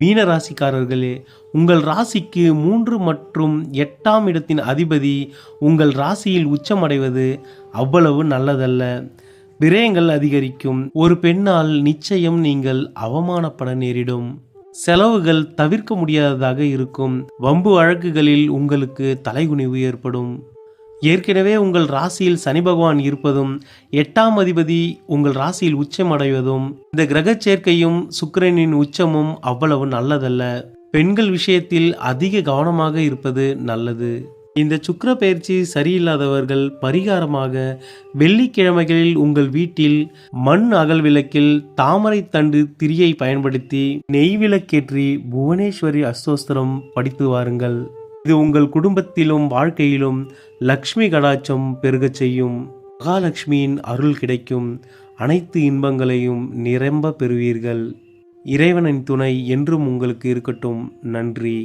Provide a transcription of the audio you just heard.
மீன ராசிக்காரர்களே, உங்கள் ராசிக்கு 3 மற்றும் 8ஆம் இடத்தின் அதிபதி உங்கள் ராசியில் உச்சமடைவது அவ்வளவு நல்லதல்ல. விரயங்கள் அதிகரிக்கும். ஒரு பெண்ணால் நிச்சயம் நீங்கள் அவமானப்பட நேரிடும். செலவுகள் தவிர்க்க முடியாததாக இருக்கும். வம்பு வழக்குகளில் உங்களுக்கு தலைகுனிவு ஏற்படும். ஏற்கனவே உங்கள் ராசியில் சனி பகவான் இருப்பதும் 8ஆம் அதிபதி உங்கள் ராசியில் உச்சமடைவதும் இந்த கிரக சேர்க்கையும் சுக்கிரனின் உச்சமும் அவ்வளவு நல்லதல்ல. பெண்கள் விஷயத்தில் அதிக கவனமாக இருப்பது நல்லது. இந்த சுக்கிர பயிற்சி சரியில்லாதவர்கள் பரிகாரமாக வெள்ளிக்கிழமைகளில் உங்கள் வீட்டில் மண் அகல் விளக்கில் தாமரை தண்டு திரியை பயன்படுத்தி நெய் விளக்கேற்றி புவனேஸ்வரி அஷ்டோஸ்திரம் படித்து வாருங்கள். இது உங்கள் குடும்பத்திலும் வாழ்க்கையிலும் லக்ஷ்மி கடாட்சம் பெருகச் செய்யும். மகாலட்சுமியின் அருள் கிடைக்கும். அனைத்து இன்பங்களையும் நிரம்ப பெறுவீர்கள். இறைவனின் துணை என்றும் உங்களுக்கு இருக்கட்டும். நன்றி.